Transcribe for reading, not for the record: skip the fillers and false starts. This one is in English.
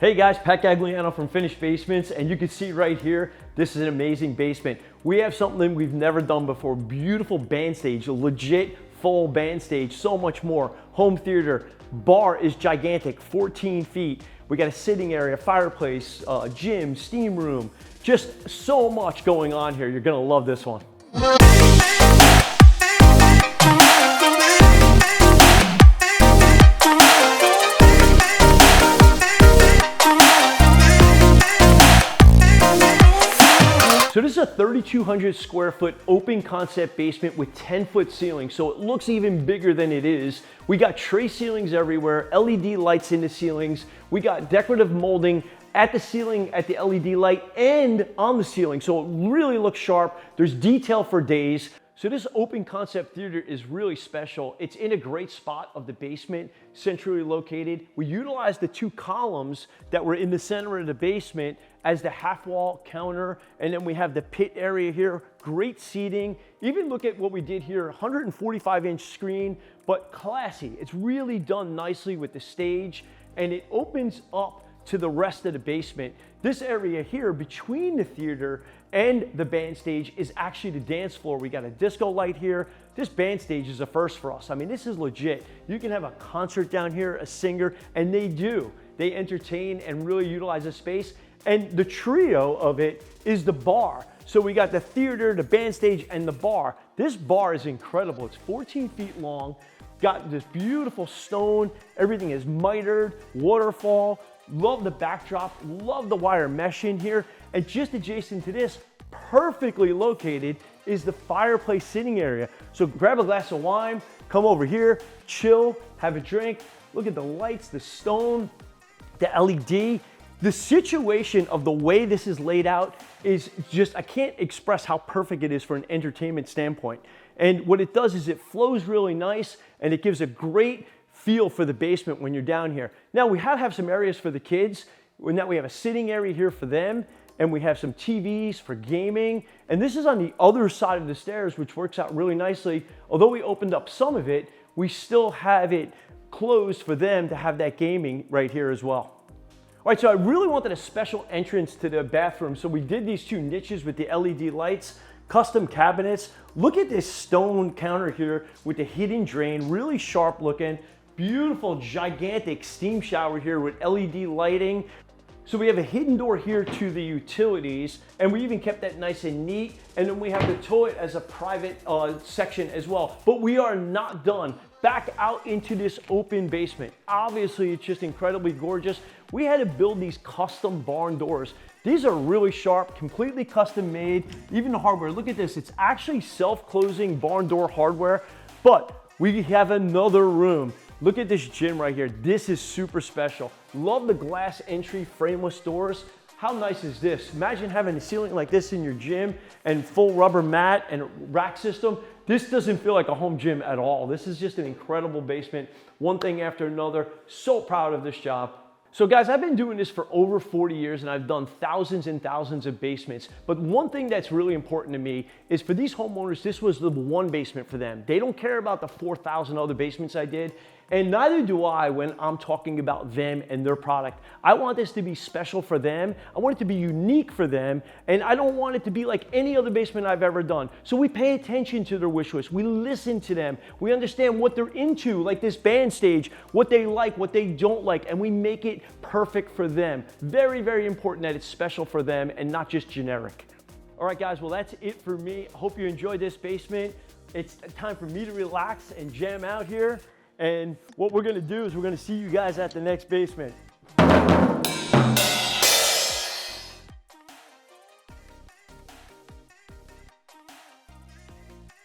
Hey guys, Pat Gagliano from Finished Basements, and you can see right here, this is an amazing basement. We have something we've never done before. Beautiful band stage, a legit full band stage, so much more. Home theater, bar is gigantic, 14 feet. We got a sitting area, fireplace, gym, steam room, just so much going on here. You're gonna love this one. So this is a 3,200 square foot open concept basement with 10-foot ceilings, so it looks even bigger than it is. We got tray ceilings everywhere, LED lights in the ceilings. We got decorative molding at the ceiling, at the LED light, and on the ceiling, so it really looks sharp. There's detail for days. So this open concept theater is really special. It's in a great spot of the basement, centrally located. We utilized the two columns that were in the center of the basement as the half wall counter, and then we have the pit area here, great seating. Even look at what we did here, 145-inch screen, but classy. It's really done nicely with the stage, and it opens up to the rest of the basement. This area here between the theater and the band stage is actually the dance floor. We got a disco light here. This band stage is a first for us. I mean, this is legit. You can have a concert down here, a singer, and they do. They entertain and really utilize the space. And the trio of it is the bar. So we got the theater, the band stage, and the bar. This bar is incredible. It's 14 feet long, got this beautiful stone. Everything is mitered, waterfall. Love the backdrop, love the wire mesh in here. And just adjacent to this, perfectly located, is the fireplace sitting area. So grab a glass of wine, come over here, chill, have a drink. Look at the lights, the stone, the LED. The situation of the way this is laid out is just, I can't express how perfect it is for an entertainment standpoint. And what it does is it flows really nice, and it gives a great feel for the basement when you're down here. Now we have some areas for the kids. Now we have a sitting area here for them, and we have some TVs for gaming. And this is on the other side of the stairs, which works out really nicely. Although we opened up some of it, we still have it closed for them to have that gaming right here as well. All right, so I really wanted a special entrance to the bathroom. So we did these two niches with the LED lights, custom cabinets. Look at this stone counter here with the hidden drain, really sharp looking. Beautiful, gigantic steam shower here with LED lighting. So we have a hidden door here to the utilities, and we even kept that nice and neat. And then we have the toilet as a private section as well. But we are not done. Back out into this open basement. Obviously, it's just incredibly gorgeous. We had to build these custom barn doors. These are really sharp, completely custom made. Even the hardware, look at this. It's actually self-closing barn door hardware, but we have another room. Look at this gym right here. This is super special. Love the glass entry frameless doors. How nice is this? Imagine having a ceiling like this in your gym and full rubber mat and rack system. This doesn't feel like a home gym at all. This is just an incredible basement. One thing after another. So proud of this job. So guys, I've been doing this for over 40 years, and I've done thousands and thousands of basements. But one thing that's really important to me is for these homeowners, this was the one basement for them. They don't care about the 4,000 other basements I did, and neither do I when I'm talking about them and their product. I want this to be special for them. I want it to be unique for them, and I don't want it to be like any other basement I've ever done. So we pay attention to their wish list. We listen to them. We understand what they're into, like this band stage, what they like, what they don't like, and we make it perfect for them. Very, very important that it's special for them and not just generic. All right, guys, well, that's it for me. I hope you enjoyed this basement. It's time for me to relax and jam out here. And what we're gonna do is we're gonna see you guys at the next basement.